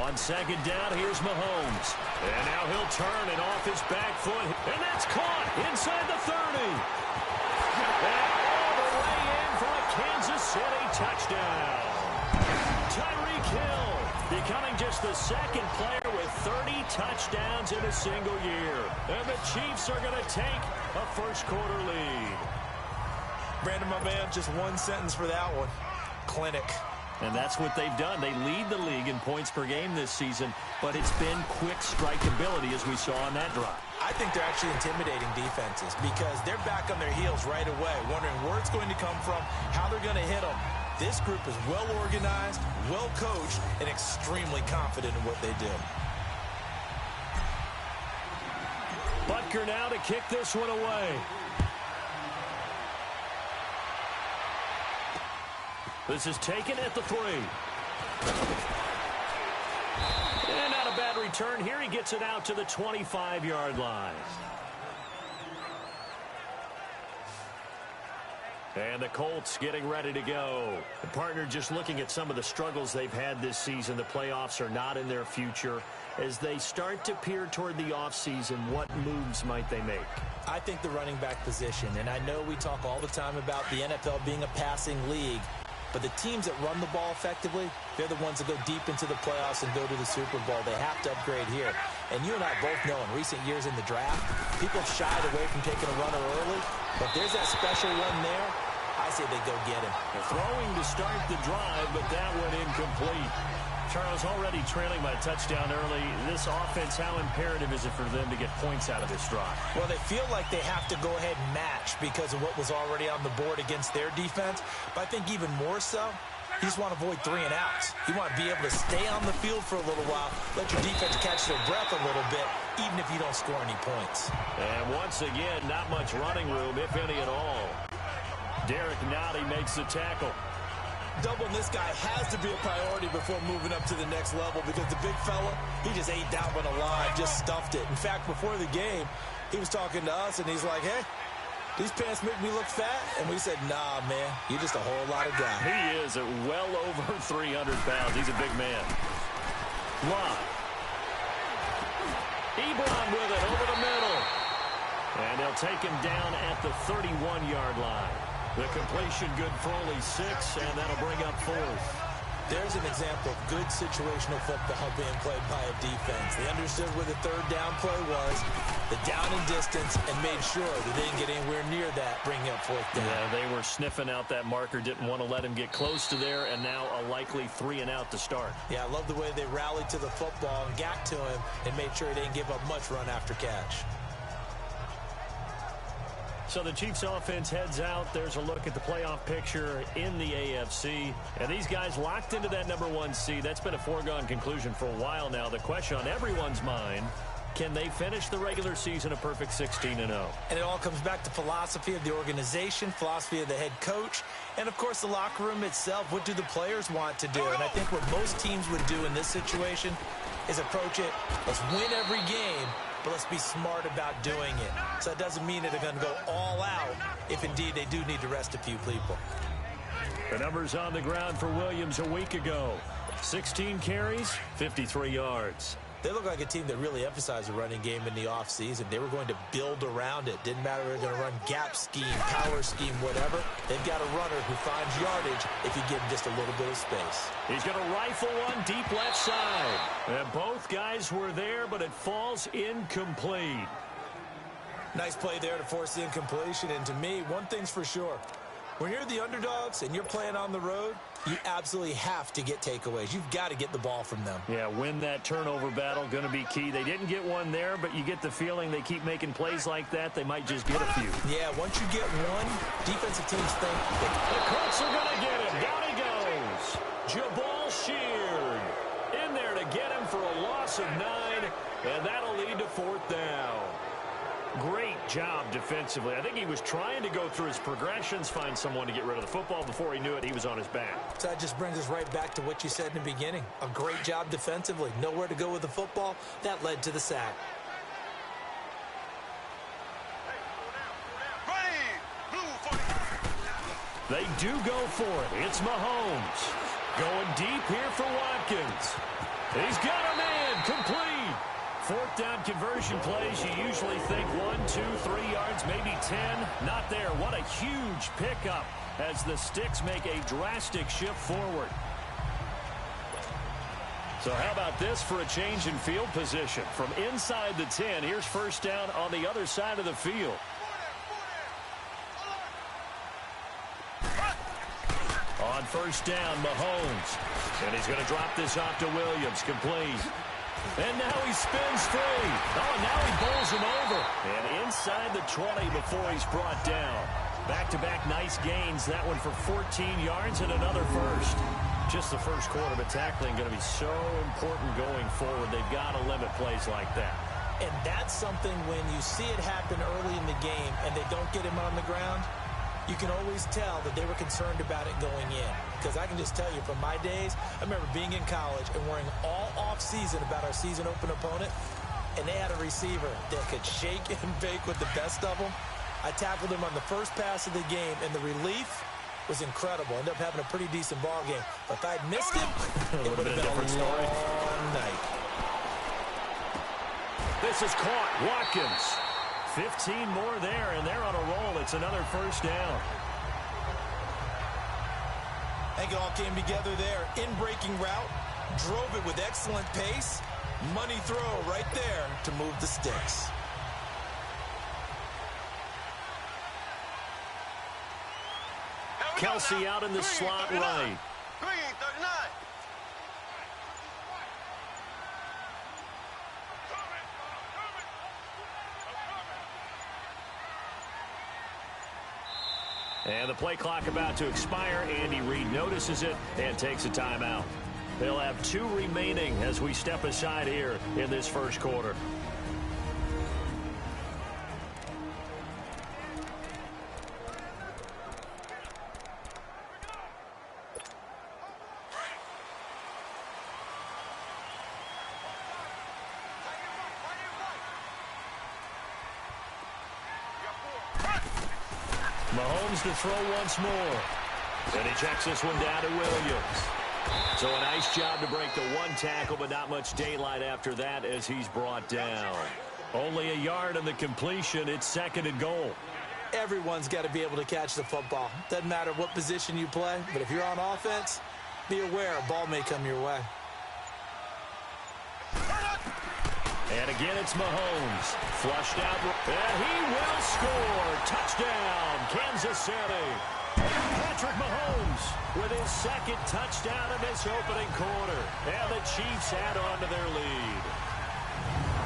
On second down, here's Mahomes. And now he'll turn and off his back foot. And that's caught inside the 30. And all the way in for a Kansas City touchdown. Tyreek Hill becoming just the second player with 30 touchdowns in a single year. And the Chiefs are going to take a first-quarter lead. Brandon, my man, just one sentence for that one. Clinic. And that's what they've done. They lead the league in points per game this season, but it's been quick strikeability as we saw on that drive. I think they're actually intimidating defenses because they're back on their heels right away, wondering where it's going to come from, how they're going to hit them. This group is well organized, well coached, and extremely confident in what they do. Butker now to kick this one away. This is taken at the 3. And not a bad return here. He gets it out to the 25-yard line. And the Colts getting ready to go. The partner just looking at some of the struggles they've had this season. The playoffs are not in their future. As they start to peer toward the offseason, what moves might they make? I think the running back position, and I know we talk all the time about the NFL being a passing league, but the teams that run the ball effectively, they're the ones that go deep into the playoffs and go to the Super Bowl. They have to upgrade here. And you and I both know in recent years in the draft, people have shied away from taking a runner early. But there's that special one there. I say they go get him. They're throwing to start the drive, but that one incomplete. Charles, already trailing by a touchdown early. This offense, how imperative is it for them to get points out of this drive? Well, they feel like they have to go ahead and match because of what was already on the board against their defense. But I think even more so, you just want to avoid 3 and outs. You want to be able to stay on the field for a little while, let your defense catch their breath a little bit, even if you don't score any points. And once again, not much running room, if any at all. Derek Nottie makes the tackle. Doubling this guy has to be a priority before moving up to the next level because the big fella, he just ate that one alive, just stuffed it. In fact, before the game, he was talking to us, and he's like, hey, these pants make me look fat? And we said, nah, man, you're just a whole lot of guy. He is at well over 300 pounds. He's a big man. Love. Ebron with it over the middle. And they'll take him down at the 31-yard line. The completion good for only 6, and that'll bring up 4th. There's an example of good situational football being played by a defense. They understood where the third down play was, the down and distance, and made sure that they didn't get anywhere near that, bringing up 4th down. Yeah, they were sniffing out that marker, didn't want to let him get close to there, and now a likely 3 and out to start. Yeah, I love the way they rallied to the football and got to him and made sure he didn't give up much run after catch. So the Chiefs offense heads out. There's a look at the playoff picture in the AFC. And these guys locked into that #1 seed. That's been a foregone conclusion for a while now. The question on everyone's mind, can they finish the regular season a perfect 16-0? And it all comes back to philosophy of the organization, philosophy of the head coach, and, of course, the locker room itself. What do the players want to do? And I think what most teams would do in this situation is approach it, let's win every game, but let's be smart about doing it. So that doesn't mean that they're going to go all out if indeed they do need to rest a few people. The numbers on the ground for Williams a week ago. 16 carries, 53 yards. They look like a team that really emphasized the running game in the offseason. They were going to build around it. Didn't matter if they're going to run gap scheme, power scheme, whatever. They've got a runner who finds yardage if you give him just a little bit of space. He's going to rifle one deep left side. And both guys were there, but it falls incomplete. Nice play there to force the incompletion. And to me, one thing's for sure. When you're the underdogs and you're playing on the road, you absolutely have to get takeaways. You've got to get the ball from them. Yeah, win that turnover battle, going to be key. They didn't get one there, but you get the feeling they keep making plays like that, they might just get a few. Yeah, once you get one, defensive teams think the Colts are going to get him. Down he goes. Jabal Sheard in there to get him for a loss of 9, and that'll lead to 4th down. Great job defensively. I think he was trying to go through his progressions, find someone to get rid of the football. Before he knew it, he was on his back. So that just brings us right back to what you said in the beginning. A great job defensively. Nowhere to go with the football. That led to the sack. They do go for it. It's Mahomes. Going deep here for Watkins. He's got a man. Complete. Fourth down conversion plays, you usually think 1, 2, 3 yards, maybe 10. Not there. What a huge pickup as the Sticks make a drastic shift forward. So how about this for a change in field position? From inside the 10, here's first down on the other side of the field. On first down, Mahomes. And he's going to drop this off to Williams. Complete. And now he spins free. Oh, and now he bowls him over. And inside the 20 before he's brought down. Back-to-back nice gains. That one for 14 yards and another first. Just the first quarter, but tackling going to be so important going forward. They've got to limit plays like that. And that's something when you see it happen early in the game and they don't get him on the ground, you can always tell that they were concerned about it going in. Because I can just tell you from my days, I remember being in college and worrying all off-season about our season open opponent, and they had a receiver that could shake and bake with the best of them. I tackled him on the first pass of the game, and the relief was incredible. Ended up having a pretty decent ball game. But if I'd missed him, it would have been a different story. Long night. This is caught. Watkins. 15 more there, and they're on a roll. It's another first down. I think it all came together there. In-breaking route. Drove it with excellent pace. Money throw right there to move the Sticks. Kelsey out in the slot right. And the play clock about to expire. Andy Reid notices it and takes a timeout. They'll have 2 remaining as we step aside here in this first quarter. Mahomes to throw once more. And he checks this one down to Williams. So a nice job to break the 1 tackle, but not much daylight after that as he's brought down. Only a yard on the completion. It's 2nd and goal. Everyone's got to be able to catch the football. Doesn't matter what position you play, but if you're on offense, be aware a ball may come your way. And again, it's Mahomes. Flushed out. And he will score. Touchdown, Kansas City. Patrick Mahomes with his 2nd touchdown in this opening quarter. And the Chiefs add on to their lead.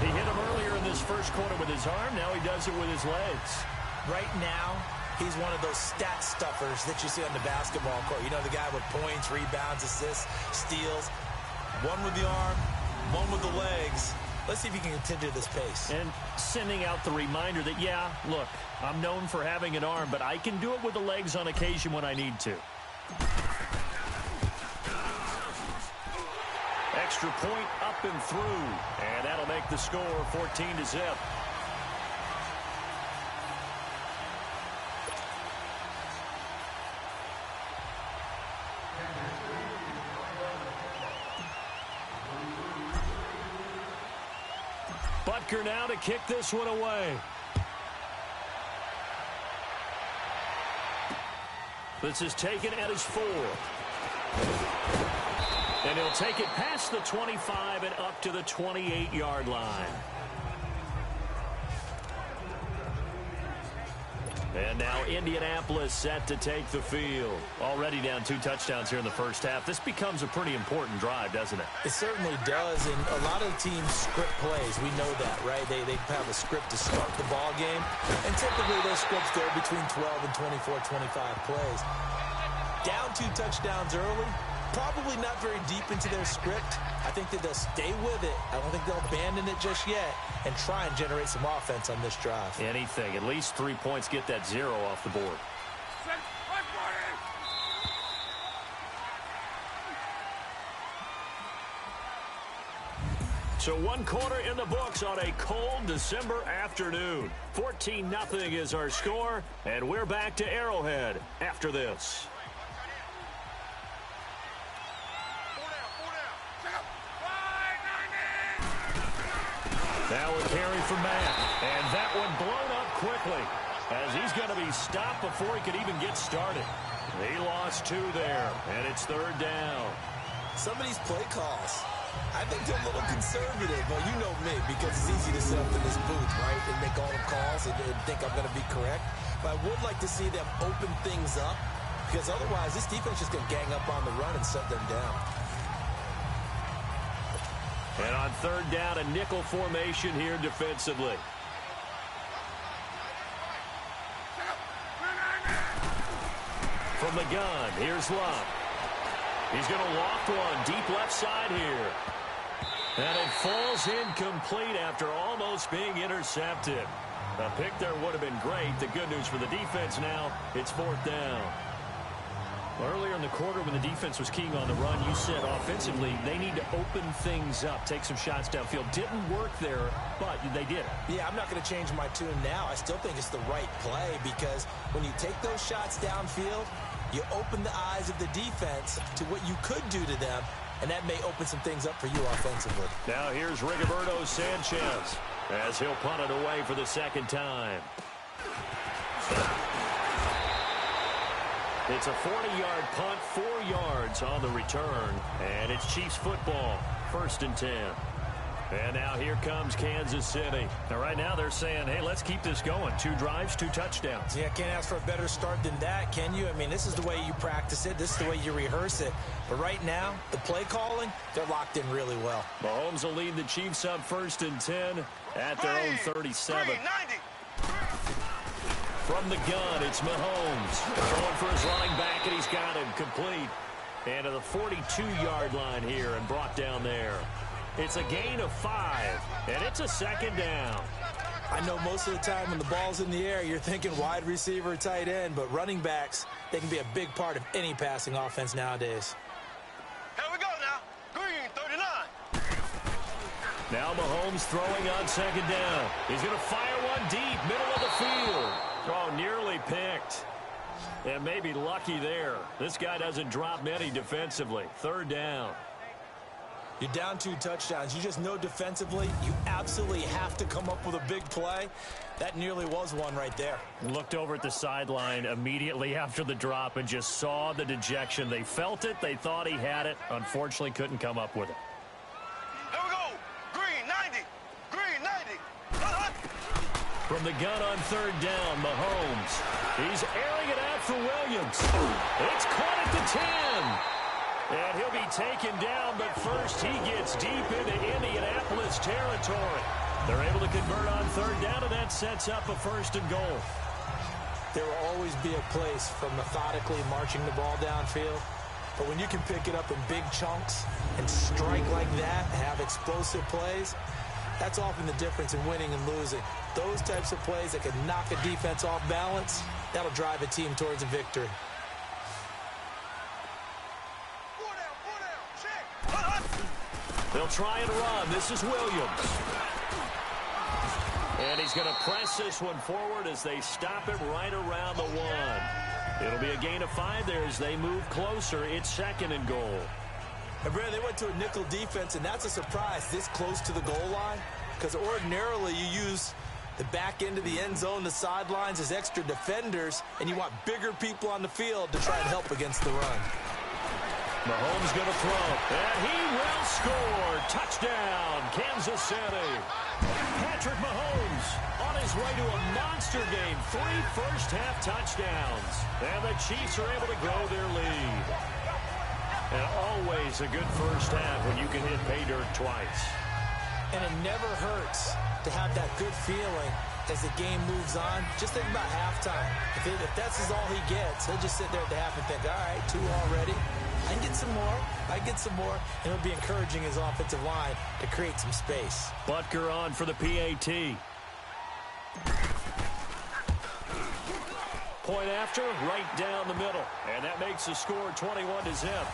He hit him earlier in this first quarter with his arm. Now he does it with his legs. Right now, he's one of those stat stuffers that you see on the basketball court. You know, the guy with points, rebounds, assists, steals. One with the arm, one with the legs. Let's see if he can continue this pace. And sending out the reminder that, yeah, look, I'm known for having an arm, but I can do it with the legs on occasion when I need to. Extra point up and through. And that'll make the score 14-0. Butker now to kick this one away. This is taken at his 4. And he'll take it past the 25 and up to the 28-yard line. And now Indianapolis set to take the field. Already down 2 touchdowns here in the first half. This becomes a pretty important drive, doesn't it? It certainly does, and a lot of teams script plays. We know that, right? They have a script to start the ball game, and typically those scripts go between 12 and 24, 25 plays. Down 2 touchdowns early, probably not very deep into their script. I think that they'll stay with it. I don't think they'll abandon it just yet and try and generate some offense on this drive. Anything. At least 3 points, get that 0 off the board. So 1 quarter in the books on a cold December afternoon. 14-0 is our score, and we're back to Arrowhead after this. Now a carry for Matt. And that one blown up quickly as he's going to be stopped before he could even get started. He lost 2 there, and it's 3rd down. Some of these play calls, I think they're a little conservative. Well, you know me, because it's easy to sit up in this booth, right, and make all the calls and think I'm going to be correct. But I would like to see them open things up, because otherwise this defense is going to gang up on the run and shut them down. And on 3rd down, a nickel formation here defensively. From the gun, here's Love. He's going to loft one deep left side here. And it falls incomplete after almost being intercepted. A pick there would have been great. The good news for the defense now, it's 4th down. Earlier in the quarter when the defense was keying on the run, you said offensively they need to open things up, take some shots downfield. Didn't work there, but they did. Yeah, I'm not going to change my tune now. I still think it's the right play because when you take those shots downfield, you open the eyes of the defense to what you could do to them, and that may open some things up for you offensively. Now here's Rigoberto Sanchez as he'll punt it away for the 2nd time. It's a 40-yard punt, 4 yards on the return, and it's Chiefs football, 1st and 10. And now here comes Kansas City. Now right now they're saying, hey, let's keep this going. 2 drives, 2 touchdowns. Yeah, can't ask for a better start than that, can you? I mean, this is the way you practice it. This is the way you rehearse it. But right now, the play calling, they're locked in really well. Mahomes will lead the Chiefs up 1st and 10 at their own 37. From the gun, it's Mahomes. Throwing for his running back, and he's got him complete. And to the 42-yard line here and brought down there. It's a gain of 5, and it's a 2nd down. I know most of the time when the ball's in the air, you're thinking wide receiver, tight end, but running backs, they can be a big part of any passing offense nowadays. Here we go now. Green, 39. Now Mahomes throwing on 2nd down. He's going to fire one deep, middle of the field. Oh, nearly picked. And maybe lucky there. This guy doesn't drop many defensively. 3rd down. You're down 2 touchdowns. You just know defensively you absolutely have to come up with a big play. That nearly was one right there. Looked over at the sideline immediately after the drop and just saw the dejection. They felt it. They thought he had it. Unfortunately, couldn't come up with it. Here we go. Green, 90. Green, 90. From the gun on 3rd down, Mahomes. He's airing it out for Williams. It's caught at the 10. And he'll be taken down, but first he gets deep into Indianapolis territory. They're able to convert on 3rd down, and that sets up a 1st and goal. There will always be a place for methodically marching the ball downfield. But when you can pick it up in big chunks and strike like that, have explosive plays, that's often the difference in winning and losing. Those types of plays that can knock a defense off balance, that'll drive a team towards a victory. They'll try and run. This is Williams. And he's going to press this one forward as they stop him right around the 1. It'll be a gain of 5 there as they move closer. It's 2nd and goal. And Brad, they went to a nickel defense, and that's a surprise this close to the goal line, because ordinarily you use the back end of the end zone, the sidelines as extra defenders, and you want bigger people on the field to try and help against the run. Mahomes going to throw, and he will score. Touchdown, Kansas City. Patrick Mahomes on his way to a monster game. 3 first-half touchdowns. And the Chiefs are able to grow their lead. And always a good first half when you can hit pay dirt twice. And it never hurts to have that good feeling as the game moves on. Just think about halftime. If that's all he gets, he'll just sit there at the half and think, all right, 2 already. I can get some more. I get some more. And it'll be encouraging his offensive line to create some space. Butker on for the PAT. Point after, right down the middle. And that makes the score 21-0.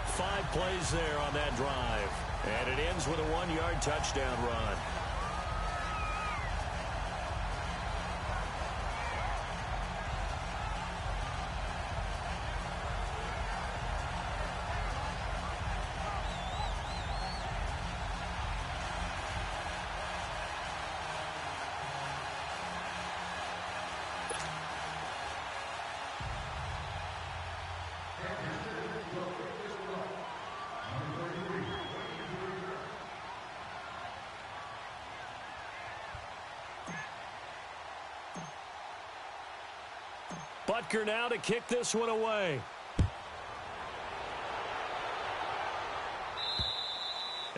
5 plays there on that drive. And it ends with a 1-yard touchdown run. Butker now to kick this one away.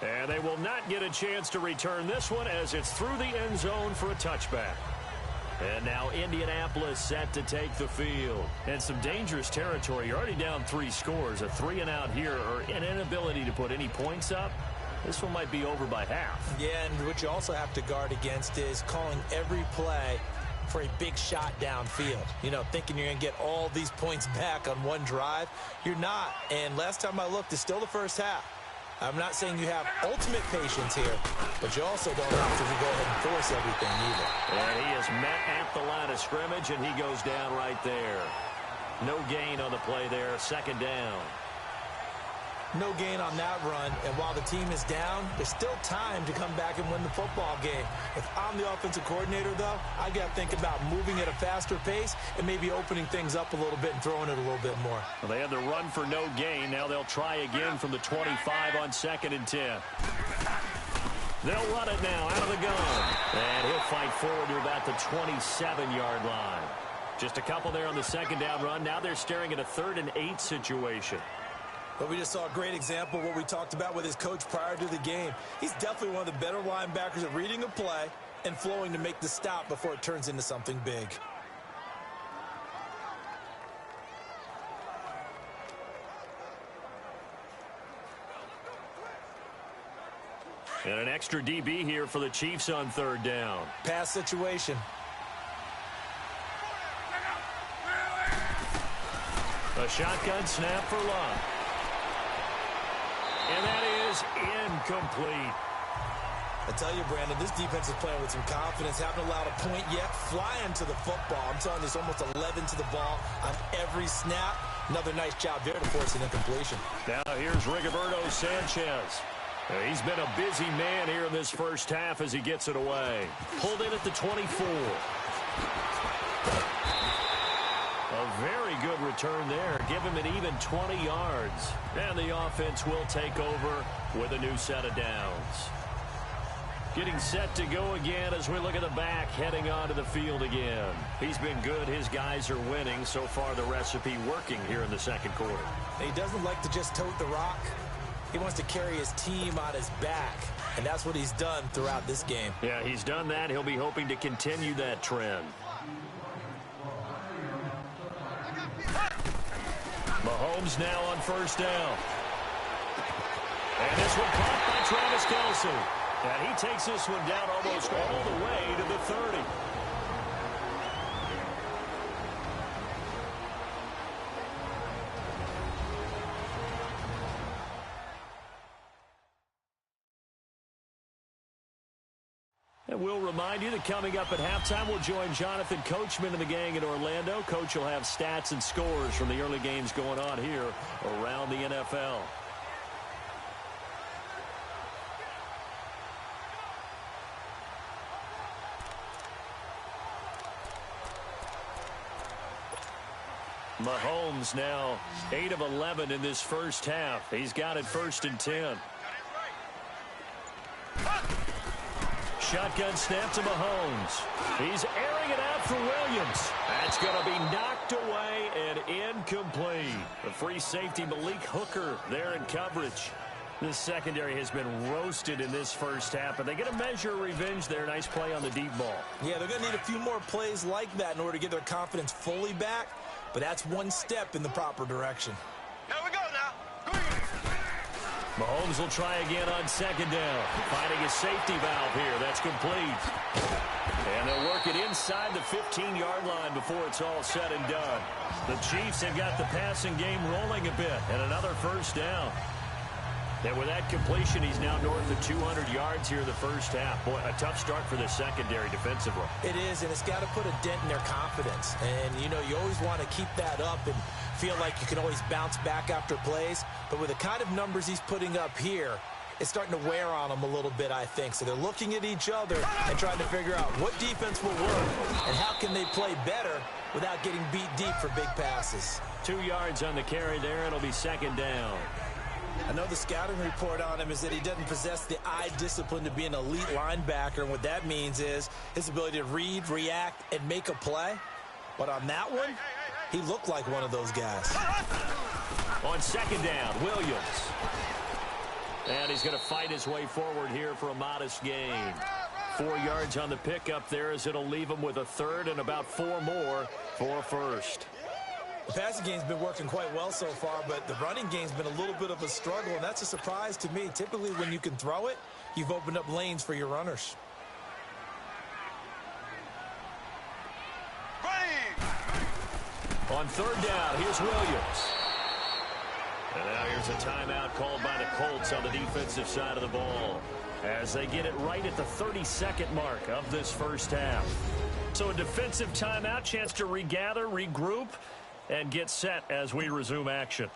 And they will not get a chance to return this one as it's through the end zone for a touchback. And now Indianapolis set to take the field. And some dangerous territory. You're already down 3 scores. A 3-and-out here or an inability to put any points up. This one might be over by half. Yeah, and what you also have to guard against is calling every play for a big shot downfield. You know, thinking you're going to get all these points back on one drive. You're not. And last time I looked, it's still the first half. I'm not saying you have ultimate patience here, but you also don't have to go ahead and force everything either. And he is met at the line of scrimmage, and he goes down right there. No gain on the play there, 2nd down. No gain on that run, and while the team is down, there's still time to come back and win the football game. If I'm the offensive coordinator, though, I got to think about moving at a faster pace and maybe opening things up a little bit and throwing it a little bit more. Well, they had the run for no gain. Now they'll try again from the 25 on 2nd and 10. They'll run it now out of the gun. And he'll fight forward to about the 27-yard line. Just a couple there on the 2nd down run. Now they're staring at a 3rd and 8 situation. But we just saw a great example of what we talked about with his coach prior to the game. He's definitely one of the better linebackers at reading a play and flowing to make the stop before it turns into something big. And an extra DB here for the Chiefs on 3rd down. Pass situation. A shotgun snap for Love. And that is incomplete. I tell you, Brandon, this defense is playing with some confidence. Haven't allowed a point yet. Flying to the football. I'm telling you, there's almost 11 to the ball on every snap. Another nice job there to force an incompletion. Now here's Rigoberto Sanchez. He's been a busy man here in this first half as he gets it away. Pulled in at the 24. A very good return there. Give him an even 20 yards. And the offense will take over with a new set of downs. Getting set to go again as we look at the back, heading onto the field again. He's been good. His guys are winning. So far, the recipe working here in the 2nd quarter. He doesn't like to just tote the rock. He wants to carry his team on his back, and that's what he's done throughout this game. Yeah, he's done that. He'll be hoping to continue that trend. Mahomes now on 1st down. And this one caught by Travis Kelce. And he takes this one down almost all the way to the 30. And we'll remind you that coming up at halftime, we'll join Jonathan Coachman and the gang in Orlando. Coach will have stats and scores from the early games going on here around the NFL. Mahomes now 8 of 11 in this first half. He's got it 1st and 10. Shotgun snap to Mahomes. He's airing it out for Williams. That's going to be knocked away and incomplete. The free safety Malik Hooker there in coverage. This secondary has been roasted in this first half, but they get a measure of revenge there. Nice play on the deep ball. Yeah, they're going to need a few more plays like that in order to get their confidence fully back, but that's one step in the proper direction. Here we go now. Green. Mahomes will try again on 2nd down. Finding his safety valve here. That's complete. And they'll work it inside the 15-yard line before it's all said and done. The Chiefs have got the passing game rolling a bit, and another 1st down. And with that completion, he's now north of 200 yards here in the first half. Boy, a tough start for the secondary defensively. It is, and it's got to put a dent in their confidence. And, you know, you always want to keep that up and feel like you can always bounce back after plays. But with the kind of numbers he's putting up here, it's starting to wear on them a little bit, I think. So they're looking at each other and trying to figure out what defense will work and how can they play better without getting beat deep for big passes. 2 yards on the carry there. It'll be 2nd down. I know the scouting report on him is that he doesn't possess the eye discipline to be an elite linebacker, and what that means is his ability to read, react, and make a play. But on that one, He looked like one of those guys. On second down, Williams. And he's going to fight his way forward here for a modest gain. 4 yards on the pickup there as it'll leave him with a third and about 4 more for a first. The passing game's been working quite well so far, but the running game's been a little bit of a struggle, and that's a surprise to me. Typically, when you can throw it, you've opened up lanes for your runners. On third down, here's Williams. And now here's a timeout called by the Colts on the defensive side of the ball as they get it right at the 32nd mark of this first half. So a defensive timeout, chance to regather, regroup, and get set as we resume action.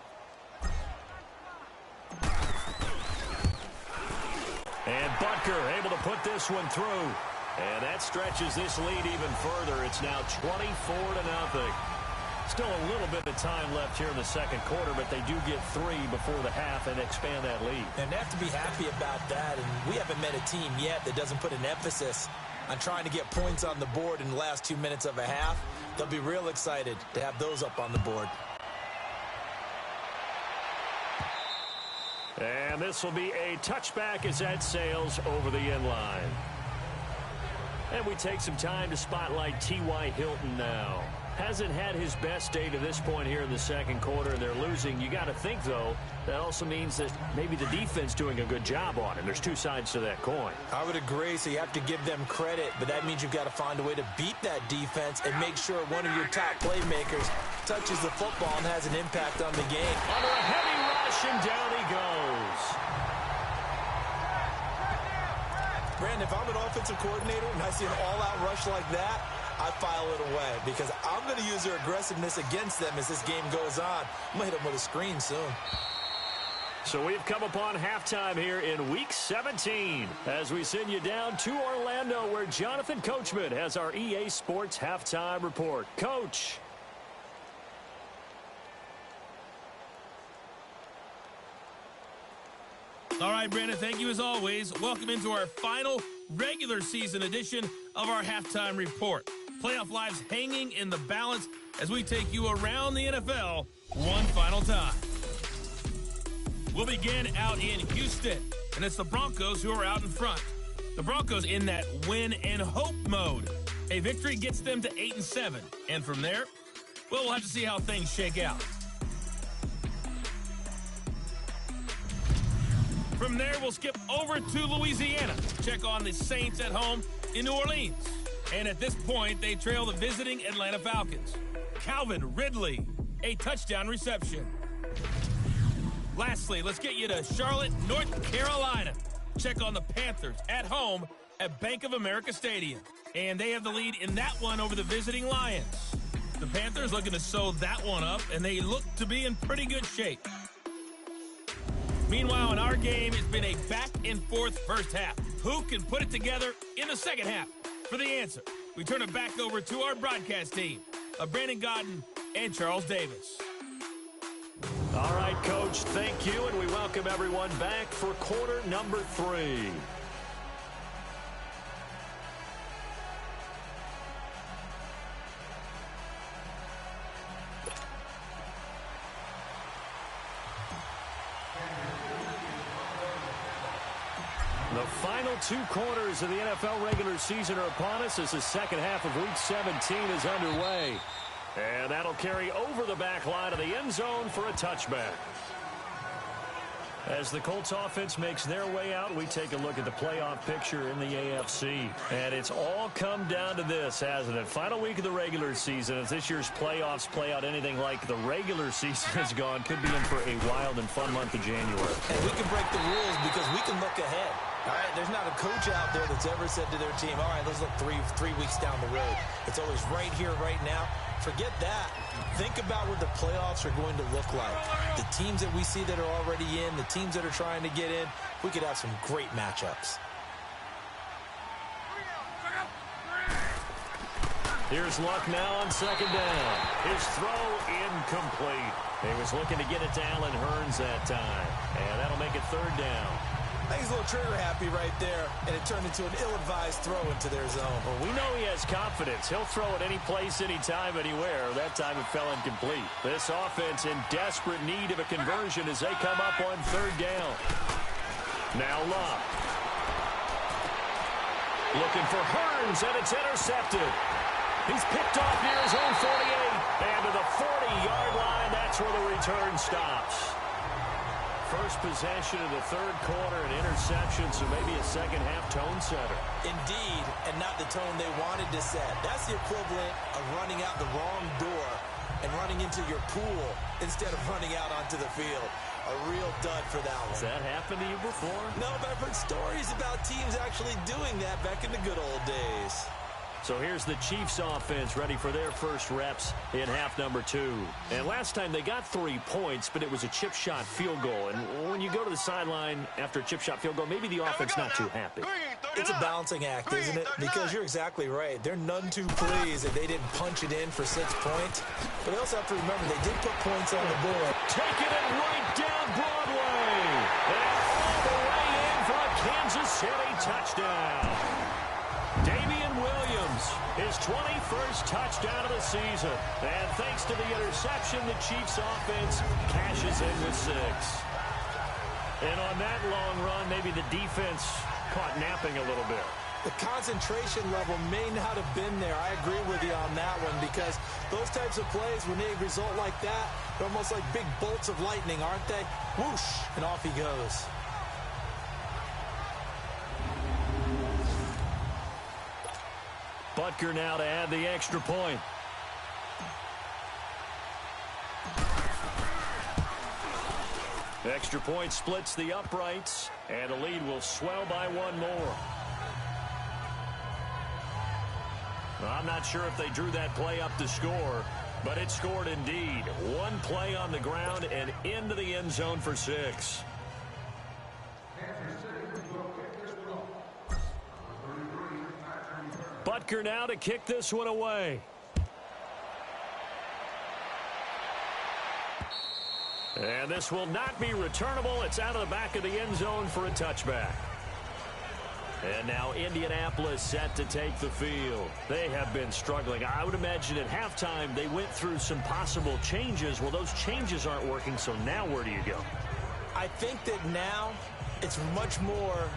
And Butker able to put this one through. And that stretches this lead even further. It's now 24-0. Still a little bit of time left here in the second quarter, but they do get 3 before the half and expand that lead. And they have to be happy about that. And we haven't met a team yet that doesn't put an emphasis on trying to get points on the board in the last 2 minutes of a half. They'll be real excited to have those up on the board. And this will be a touchback as that sails over the end line. And we take some time to spotlight T.Y. Hilton now. Hasn't had his best day to this point here in the second quarter, and they're losing. You got to think, though, that also means that maybe the defense doing a good job on it. There's 2 sides to that coin. I would agree, so you have to give them credit, but that means you've got to find a way to beat that defense and make sure one of your top playmakers touches the football and has an impact on the game. Under a heavy rush, and down he goes. Brandon, if I'm an offensive coordinator and I see an all-out rush like that, I file it away because I'm going to use their aggressiveness against them as this game goes on. I'm going to hit them with a screen soon. So we've come upon halftime here in Week 17 as we send you down to Orlando where Jonathan Coachman has our EA Sports Halftime Report. Coach. All right, Brandon, thank you as always. Welcome into our final regular season edition of our Halftime Report. Playoff lives hanging in the balance as we take you around the NFL one final time. We'll begin out in Houston, and it's the Broncos who are out in front. The Broncos in that win and hope mode. A victory gets them to 8-7, and from there, well, we'll have to see how things shake out. From there, we'll skip over to Louisiana. Check on the Saints at home in New Orleans. And at this point, they trail the visiting Atlanta Falcons. Calvin Ridley, a touchdown reception. Lastly, let's get you to Charlotte, North Carolina. Check on the Panthers at home at Bank of America Stadium. And they have the lead in that one over the visiting Lions. The Panthers looking to sew that one up, and they look to be in pretty good shape. Meanwhile, in our game, it's been a back-and-forth first half. Who can put it together in the second half? For the answer, we turn it back over to our broadcast team of Brandon Godden and Charles Davis. All right, Coach, thank you, and we welcome everyone back for quarter number 3. The final 2 quarters of the NFL regular season are upon us as the second half of Week 17 is underway. And that'll carry over the back line of the end zone for a touchback. As the Colts offense makes their way out, we take a look at the playoff picture in the AFC. And it's all come down to this, hasn't it? Final week of the regular season. If this year's playoffs play out anything like the regular season has gone, could be in for a wild and fun month of January. And we can break the rules because we can look ahead. All right, there's not a coach out there that's ever said to their team, all right, let's look three weeks down the road. It's always right here, right now. Forget that. Think about what the playoffs are going to look like. The teams that we see that are already in, the teams that are trying to get in, we could have some great matchups. Here's Luck now on second down. His throw incomplete. He was looking to get it to Allen Hurns that time. And that'll make it third down. I think he's a little trigger happy right there, and it turned into an ill-advised throw into their zone. Well, we know he has confidence. He'll throw it any place, anytime, anywhere. That time it fell incomplete. This offense in desperate need of a conversion as they come up on third down. Now Love. Looking for Hearns, and it's intercepted. He's picked off near his own 48. And to the 40-yard line, that's where the return stops. First possession of the third quarter, an interception, so maybe a second-half tone setter. Indeed, and not the tone they wanted to set. That's the equivalent of running out the wrong door and running into your pool instead of running out onto the field. A real dud for that one. Has that happened to you before? No, but I've heard stories about teams actually doing that back in the good old days. So here's the Chiefs offense ready for their first reps in half number 2. And last time they got 3 points, but it was a chip shot field goal. And when you go to the sideline after a chip shot field goal, maybe the offense not too happy. It's a balancing act, isn't it? Because you're exactly right. They're none too pleased that they didn't punch it in for 6 points. But they also have to remember they did put points on the board. Taking it right down Broadway. And all the way in for a Kansas City touchdown. His 21st touchdown of the season. And thanks to the interception, the Chiefs offense cashes in with 6. And on that long run, maybe the defense caught napping a little bit. The concentration level may not have been there. I agree with you on that one because those types of plays, when they result like that, they're almost like big bolts of lightning, aren't they? Whoosh, and off he goes. Butker now to add the extra point. Extra point splits the uprights, and the lead will swell by 1 more. I'm not sure if they drew that play up to score, but it scored indeed. 1 play on the ground and into the end zone for 6. Butker now to kick this one away. And this will not be returnable. It's out of the back of the end zone for a touchback. And now Indianapolis set to take the field. They have been struggling. I would imagine at halftime they went through some possible changes. Well, those changes aren't working, so now where do you go? I think that now it's much more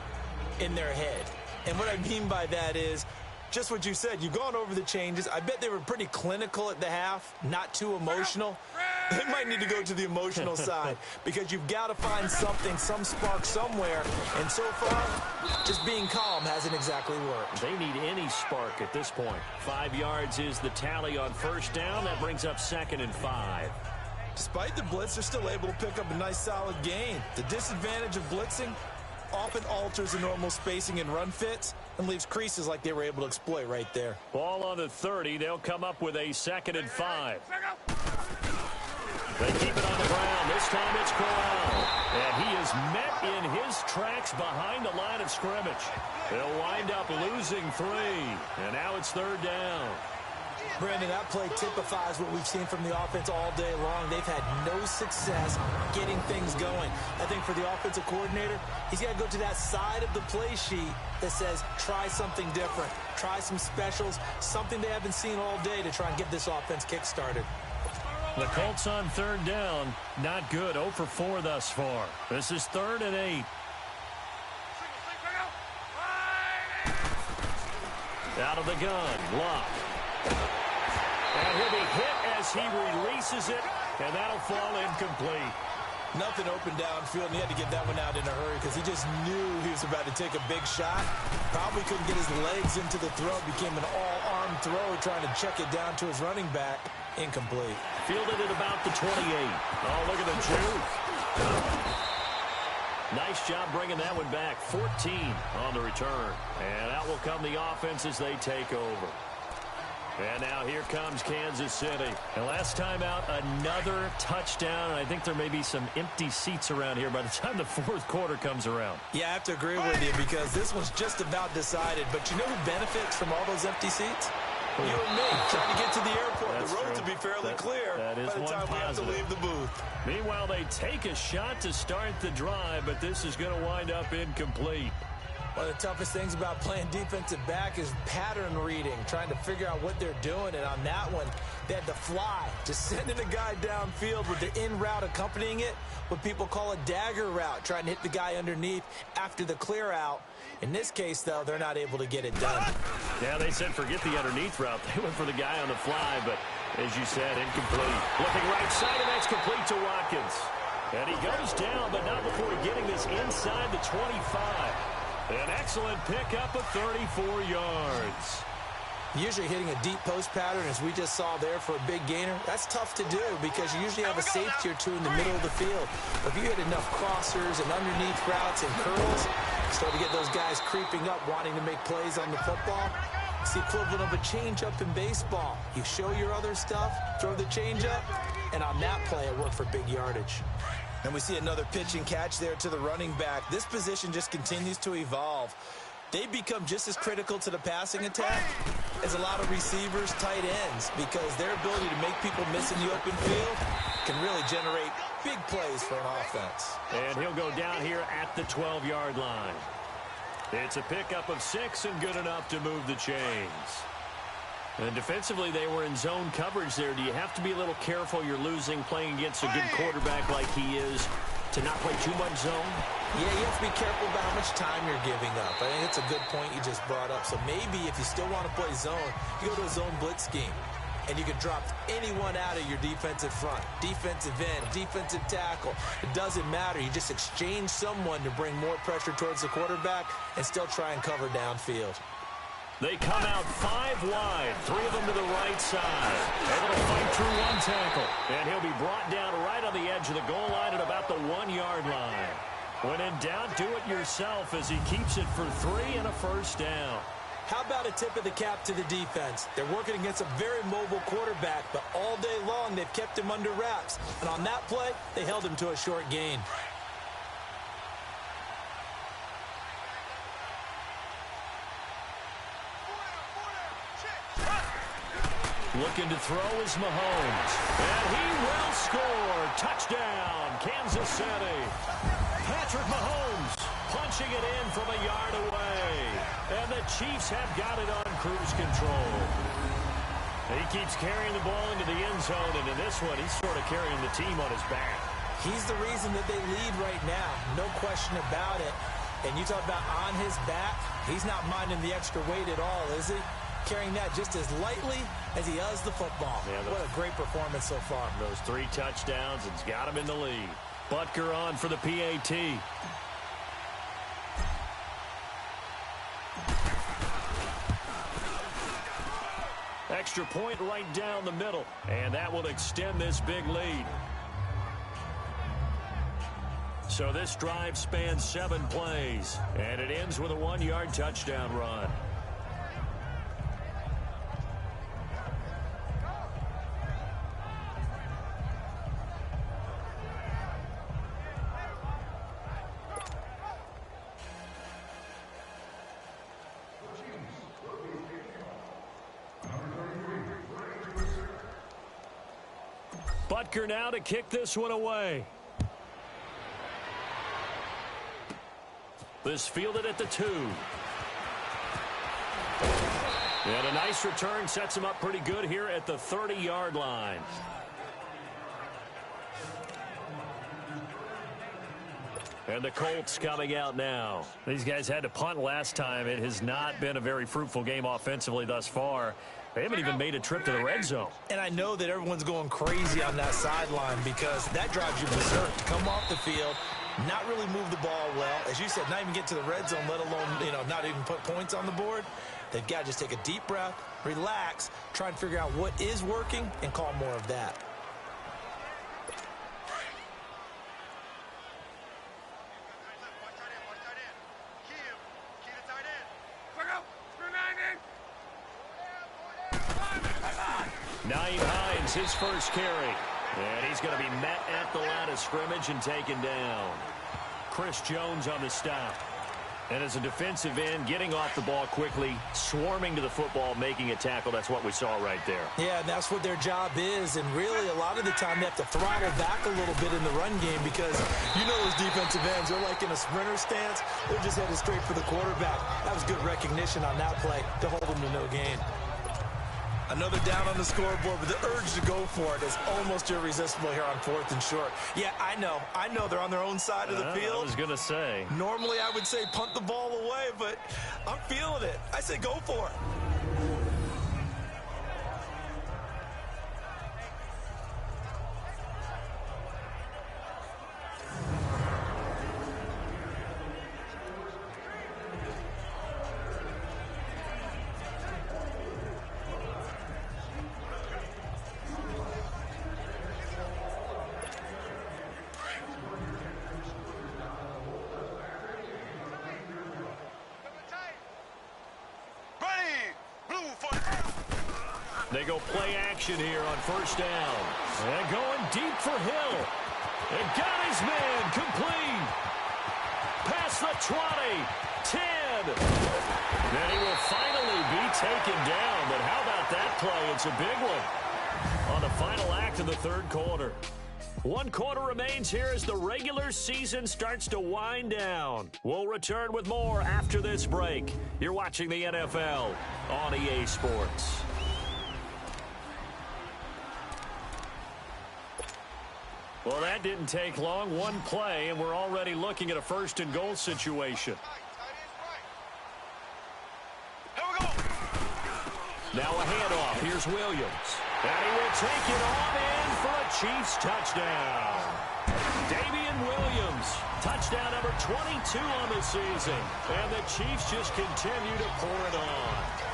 in their head. And what I mean by that is just what you said. You've gone over the changes. I bet they were pretty clinical at the half, not too emotional. They might need to go to the emotional side because you've got to find something, some spark somewhere. And so far, just being calm hasn't exactly worked. They need any spark at this point. 5 yards is the tally on first down. That brings up 2nd and 5. Despite the blitz, they're still able to pick up a nice solid gain. The disadvantage of blitzing often alters the normal spacing and run fits and leaves creases like they were able to exploit right there. Ball on the 30. They'll come up with a 2nd and 5. They keep it on the ground. This time it's Corral. And he is met in his tracks behind the line of scrimmage. They'll wind up losing 3. And now it's 3rd down. Brandon, that play typifies what we've seen from the offense all day long. They've had no success getting things going. I think for the offensive coordinator, he's got to go to that side of the play sheet that says try something different, try some specials, something they haven't seen all day to try and get this offense kick-started. The Colts on 3rd down, not good. 0 for 4 thus far. This is 3rd and 8. Out of the gun, Love. And he'll be hit as he releases it, and that'll fall incomplete. Nothing open downfield, and he had to get that one out in a hurry because he just knew he was about to take a big shot. Probably couldn't get his legs into the throw. Became an all-arm throw, trying to check it down to his running back. Incomplete. Fielded at about the 28. Oh, look at the juke. Nice job bringing that one back. 14 on the return. And out will come the offense as they take over. And now here comes Kansas City. And last time out, another touchdown. And I think there may be some empty seats around here by the time the 4th quarter comes around. Yeah, I have to agree with you because this one's just about decided. But you know who benefits from all those empty seats? You and me trying to get to the airport. That's the road true. to be fairly clear that is by the one time we have to positive. leave the booth. Meanwhile, they take a shot to start the drive, but this is going to wind up incomplete. One of the toughest things about playing defensive back is pattern reading, trying to figure out what they're doing. And on that one, they had to fly, just sending a guy downfield with the in route accompanying it, what people call a dagger route, trying to hit the guy underneath after the clear out. In this case, though, they're not able to get it done. Yeah, they said forget the underneath route. They went for the guy on the fly, but as you said, incomplete. Looking right side, and that's complete to Watkins. And he goes down, but not before getting this inside the 25. An excellent pickup of 34 yards. Usually hitting a deep post pattern, as we just saw there for a big gainer, that's tough to do because you usually have a safety or two in the middle of the field. But if you hit enough crossers and underneath routes and curls, start to get those guys creeping up, wanting to make plays on the football. It's the equivalent of a changeup in baseball. You show your other stuff, throw the changeup, and on that play, it worked for big yardage. And we see another pitch and catch there to the running back. This position just continues to evolve. They become just as critical to the passing attack as a lot of receivers, tight ends, because their ability to make people miss in the open field can really generate big plays for an offense. And he'll go down here at the 12-yard line. It's a pickup of 6 and good enough to move the chains. And defensively, they were in zone coverage there. Do you have to be a little careful you're losing playing against a good quarterback like he is to not play too much zone? Yeah, you have to be careful about how much time you're giving up. I think it's a good point you just brought up. So maybe if you still want to play zone, you go to a zone blitz scheme. And you can drop anyone out of your defensive front, defensive end, defensive tackle. It doesn't matter. You just exchange someone to bring more pressure towards the quarterback and still try and cover downfield. They come out 5 wide, 3 of them to the right side. Able to fight through one tackle. And he'll be brought down right on the edge of the goal line at about the 1-yard line. When in doubt, do it yourself as he keeps it for 3 and a first down. How about a tip of the cap to the defense? They're working against a very mobile quarterback, but all day long they've kept him under wraps. And on that play, they held him to a short gain. Looking to throw is Mahomes. And he will score. Touchdown, Kansas City. Patrick Mahomes punching it in from a yard away. And the Chiefs have got it on cruise control. He keeps carrying the ball into the end zone, and in this one, he's sort of carrying the team on his back. He's the reason that they lead right now. No question about it. And you talk about on his back, he's not minding the extra weight at all, is he? Carrying that just as lightly as he does the football. Yeah, what a great performance so far. Those 3 touchdowns, it's got him in the lead. Butker on for the PAT. Extra point right down the middle, and that will extend this big lead. So this drive spans 7 plays, and it ends with a 1-yard touchdown run. Butker now to kick this one away. This fielded at the 2. And a nice return sets him up pretty good here at the 30-yard line. And the Colts coming out now. These guys had to punt last time. It has not been a very fruitful game offensively thus far. They haven't even made a trip to the red zone. And I know that everyone's going crazy on that sideline because that drives you berserk to come off the field, not really move the ball well. As you said, not even get to the red zone, let alone, not even put points on the board. They've got to just take a deep breath, relax, try and figure out what is working, and call more of that. Nyheim Hines, his first carry. And he's going to be met at the line of scrimmage and taken down. Chris Jones on the stop. And as a defensive end, getting off the ball quickly, swarming to the football, making a tackle, that's what we saw right there. Yeah, and that's what their job is. And really, a lot of the time, they have to throttle back a little bit in the run game because you know those defensive ends, they're like in a sprinter stance. They're just headed straight for the quarterback. That was good recognition on that play to hold them to no gain. Another down on the scoreboard, but the urge to go for it is almost irresistible here on 4th and short. Yeah, I know they're on their own side of the field. I was going to say. Normally, I would say punt the ball away, but I'm feeling it. I say go for it. They go play action here on 1st down. And going deep for Hill. And got his man complete. Past the 20. 10. Then he will finally be taken down. But how about that play? It's a big one on the final act of the 3rd quarter. 1 quarter remains here as the regular season starts to wind down. We'll return with more after this break. You're watching the NFL on EA Sports. Well, that didn't take long. 1 play, and we're already looking at a 1st and goal situation. Now a handoff. Here's Williams. And he will take it on in for a Chiefs touchdown. Damian Williams, touchdown number 22 on the season. And the Chiefs just continue to pour it on.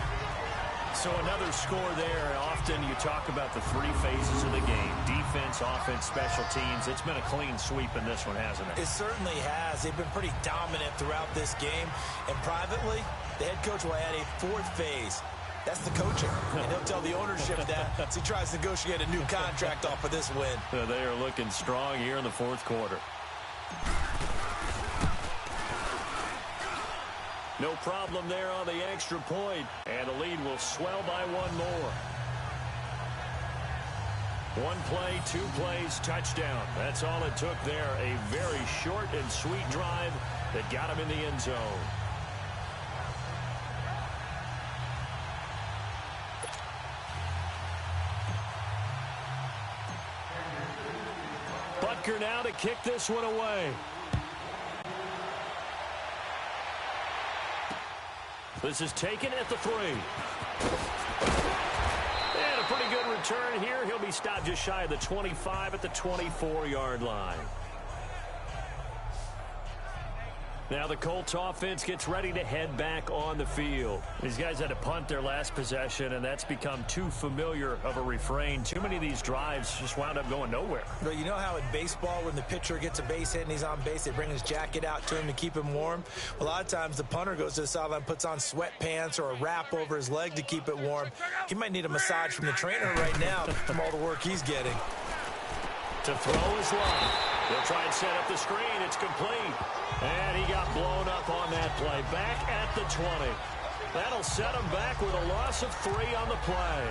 So another score there. Often you talk about the 3 phases of the game. Defense, offense, special teams. It's been a clean sweep in this one, hasn't it? It certainly has. They've been pretty dominant throughout this game. And privately, the head coach will add a 4th phase. That's the coaching. And he'll tell the ownership that as he tries to negotiate a new contract off of this win. They are looking strong here in the 4th quarter. No problem there on the extra point. And the lead will swell by 1 more. 1 play, 2 plays, touchdown. That's all it took there. A very short and sweet drive that got him in the end zone. Butker now to kick this one away. This is taken at the 3. And a pretty good return here. He'll be stopped just shy of the 25 at the 24-yard line. Now the Colts offense gets ready to head back on the field. These guys had to punt their last possession, and that's become too familiar of a refrain. Too many of these drives just wound up going nowhere. But you know how in baseball, when the pitcher gets a base hit and he's on base, they bring his jacket out to him to keep him warm? A lot of times the punter goes to the sideline, puts on sweatpants or a wrap over his leg to keep it warm. He might need a massage from the trainer right now from all the work he's getting. To throw his line. They'll try and set up the screen. It's complete. And he got blown up on that play. Back at the 20. That'll set him back with a loss of 3 on the play.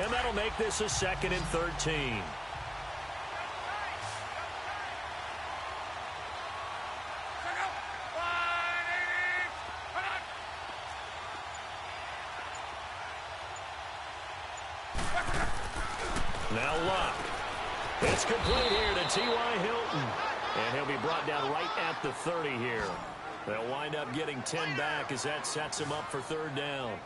And that'll make this a 2nd and 13. Now Luck. It's complete here to T.Y. Hilton. And he'll be brought down right at the 30 here. They'll wind up getting 10 back as that sets him up for 3rd down.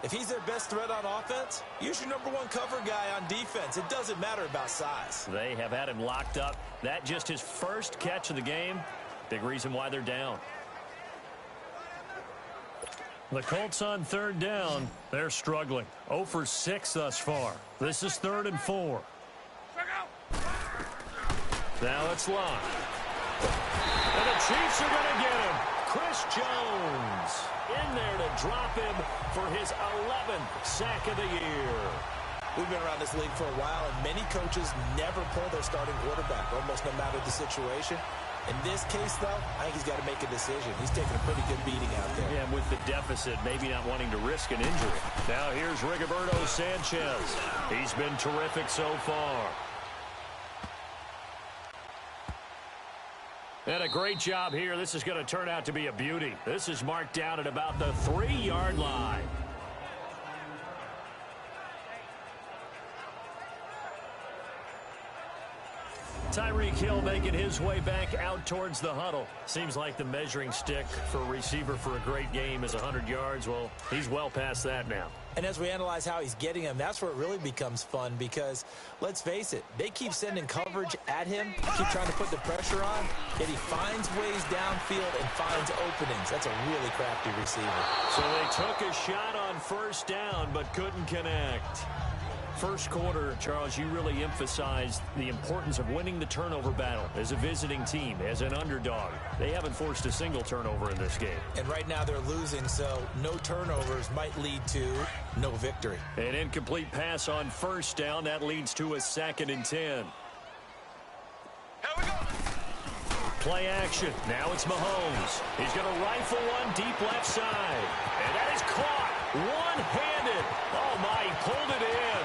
If he's their best threat on offense, use your #1 cover guy on defense. It doesn't matter about size. They have had him locked up. That just his first catch of the game. Big reason why they're down. The Colts on 3rd down. They're struggling. 0 for 6 thus far. This is 3rd and 4. Now it's Luck. And the Chiefs are going to get him. Chris Jones in there to drop him for his 11th sack of the year. We've been around this league for a while, and many coaches never pull their starting quarterback, almost no matter the situation. In this case, though, I think he's got to make a decision. He's taking a pretty good beating out there. Yeah, and with the deficit, maybe not wanting to risk an injury. Now here's Rigoberto Sanchez. He's been terrific so far. And a great job here. This is going to turn out to be a beauty. This is marked down at about the 3-yard line. Tyreek Hill making his way back out towards the huddle. Seems like the measuring stick for a receiver for a great game is 100 yards. Well, he's well past that now. And as we analyze how he's getting them, that's where it really becomes fun because, let's face it, they keep sending coverage at him, keep trying to put the pressure on, yet he finds ways downfield and finds openings. That's a really crafty receiver. So they took a shot on first down but couldn't connect. First quarter, Charles, you really emphasized the importance of winning the turnover battle as a visiting team, as an underdog. They haven't forced a single turnover in this game. And right now they're losing, so no turnovers might lead to no victory. An incomplete pass on first down. That leads to a 2nd and 10. Here we go. Play action. Now it's Mahomes. He's going to rifle one deep left side. And that is caught. One-handed. Oh, my, he pulled it in.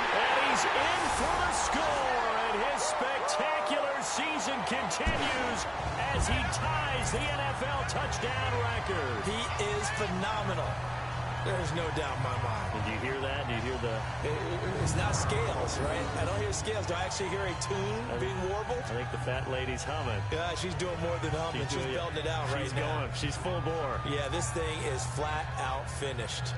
And he's in for the score. And his spectacular season continues as he ties the NFL touchdown record. He is phenomenal. There's no doubt in my mind. Did you hear that? Did you hear the... It's not scales, right? I don't hear scales. Do I actually hear a tune being warbled? I think the fat lady's humming. Yeah, she's doing more than humming. She's belting it out right now. She's going. She's full bore. Yeah, this thing is flat out finished.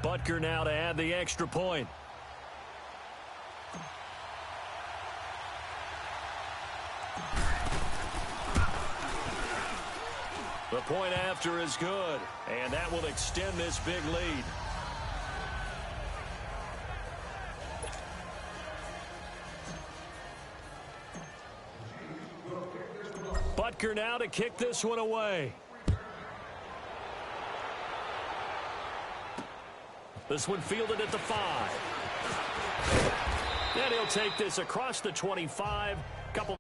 Butker now to add the extra point. The point after is good, and that will extend this big lead. Butker now to kick this one away. This one fielded at the 5. And he'll take this across the 25. Couple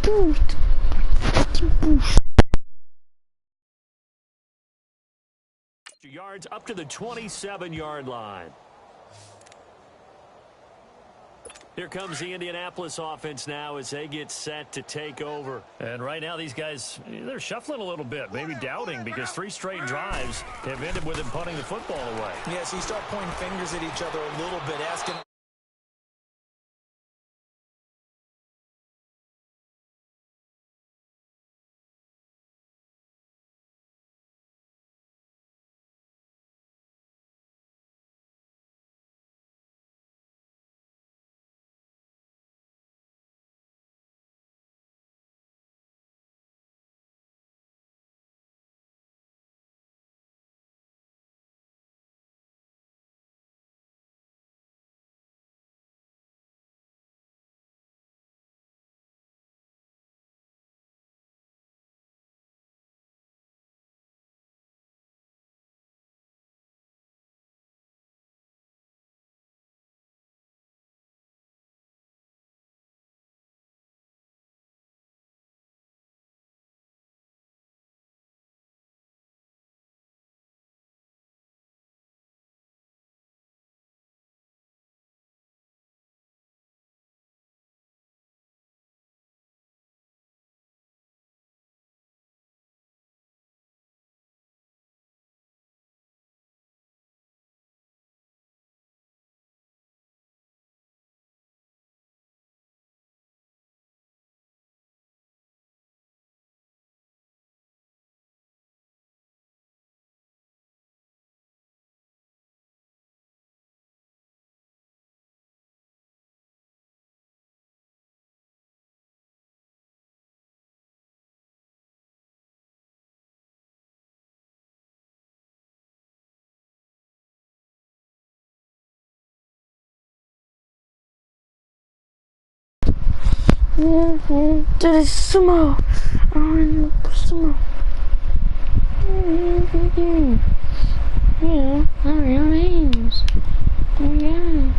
boost. Yards up to the 27-yard line. Here comes the Indianapolis offense now as they get set to take over. And right now these guys, they're shuffling a little bit, maybe doubting, because 3 straight drives have ended with them punting the football away. Yeah, so you start pointing fingers at each other a little bit, asking To the sumo. Sumo. Yeah, our real names. Yeah.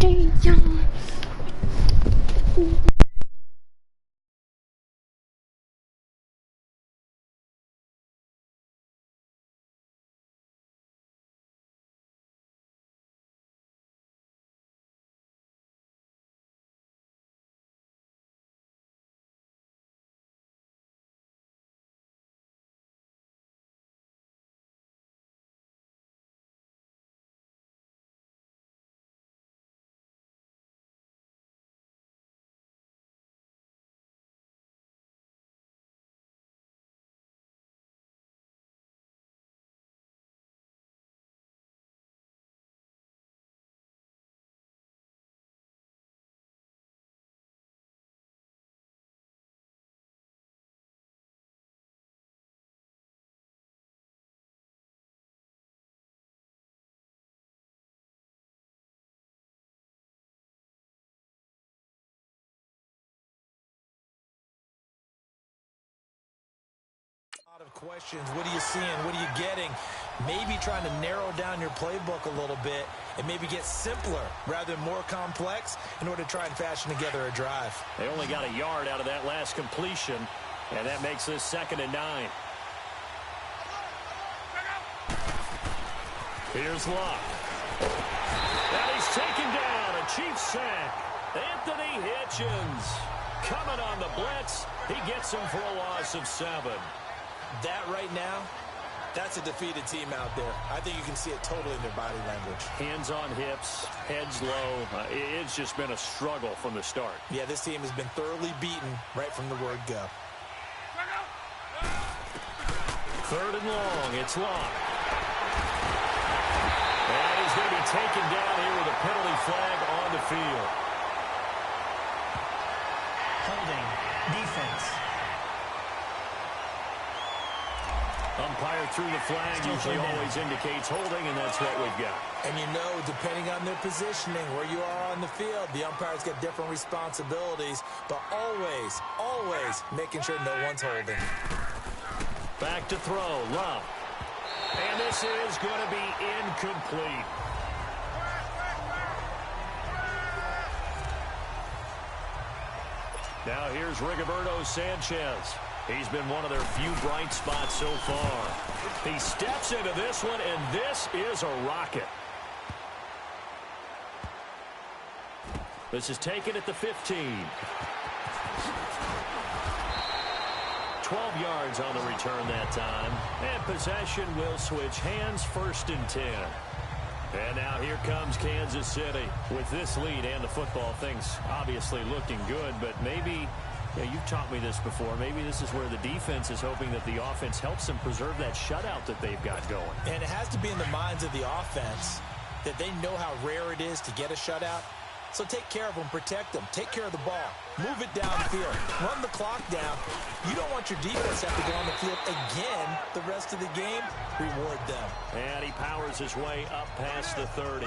Damn. Of questions. What are you seeing? What are you getting? Maybe trying to narrow down your playbook a little bit and maybe get simpler rather than more complex in order to try and fashion together a drive. They only got a yard out of that last completion, and that makes this 2nd and 9. Here's Luck. And he's taken down. A Chiefs sack. Anthony Hitchens coming on the blitz. He gets him for a loss of 7. That right now, that's a defeated team out there. I think you can see it totally in their body language. Hands on hips, heads low. It's just been a struggle from the start. Yeah, this team has been thoroughly beaten right from the word go. 3rd and long. It's Long. And he's going to be taken down here with a penalty flag on the field. Holding. Defense. Umpire threw the flag, usually always indicates holding, and that's what we've got. And you know, depending on their positioning, where you are on the field, the umpires get different responsibilities, but always making sure no one's holding. Back to throw, Love. And this is going to be incomplete. Now here's Rigoberto Sanchez. He's been one of their few bright spots so far. He steps into this one, and this is a rocket. This is taken at the 15. 12 yards on the return that time. And possession will switch hands, 1st and 10. And now here comes Kansas City. With this lead and the football, things obviously looking good, but maybe... Yeah, you've taught me this before. Maybe this is where the defense is hoping that the offense helps them preserve that shutout that they've got going. And it has to be in the minds of the offense that they know how rare it is to get a shutout. So take care of them, protect them, take care of the ball, move it downfield, run the clock down. You don't want your defense to have to go on the field again the rest of the game. Reward them. And he powers his way up past the 30.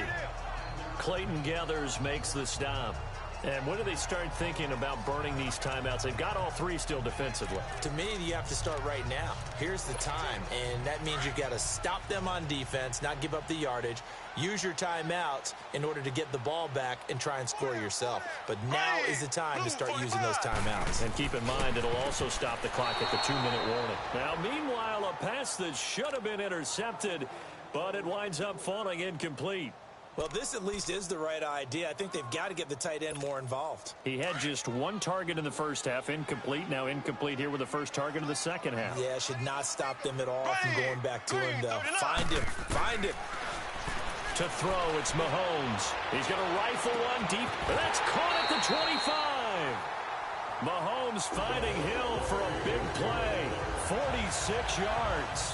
Clayton Gathers makes the stop. And when do they start thinking about burning these timeouts? They've got all 3 still defensively. To me, you have to start right now. Here's the time, and that means you've got to stop them on defense, not give up the yardage, use your timeouts in order to get the ball back and try and score yourself. But now is the time to start using those timeouts. And keep in mind, it'll also stop the clock at the 2-minute warning. Now, meanwhile, a pass that should have been intercepted, but it winds up falling incomplete. Well, this at least is the right idea. I think they've got to get the tight end more involved. He had just 1 target in the first half, incomplete. Now incomplete here with the first target of the second half. Yeah, should not stop them at all from going back to him, though. Find him. To throw, it's Mahomes. He's going to rifle one deep. That's caught at the 25. Mahomes finding Hill for a big play. 46 yards.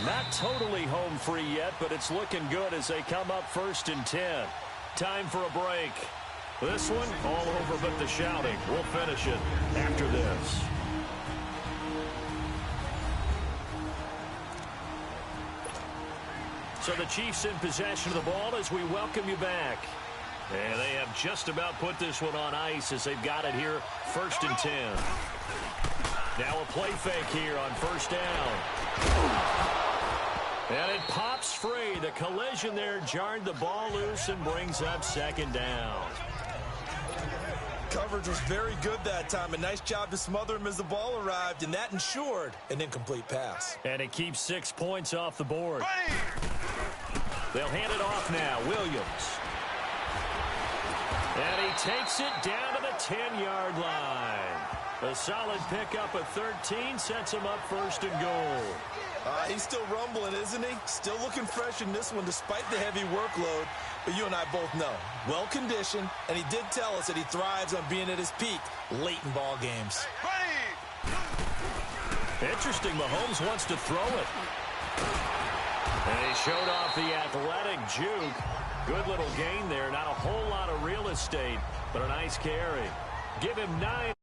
Not totally home free yet, but it's looking good as they come up 1st and 10. Time for a break. This one, all over but the shouting. We'll finish it after this. So the Chiefs in possession of the ball as we welcome you back. And they have just about put this one on ice as they've got it here, 1st and 10. Now a play fake here on 1st down. And it pops free. The collision there jarred the ball loose and brings up 2nd down. Coverage was very good that time. A nice job to smother him as the ball arrived, and that ensured an incomplete pass. And it keeps 6 points off the board. They'll hand it off now. Williams. And he takes it down to the 10-yard line. A solid pickup at 13 sets him up 1st and goal. He's still rumbling, isn't he? Still looking fresh in this one despite the heavy workload. But you and I both know, well-conditioned, and he did tell us that he thrives on being at his peak late in ball games. Interesting, Mahomes wants to throw it. And he showed off the athletic juke. Good little gain there. Not a whole lot of real estate, but a nice carry. Give him 9.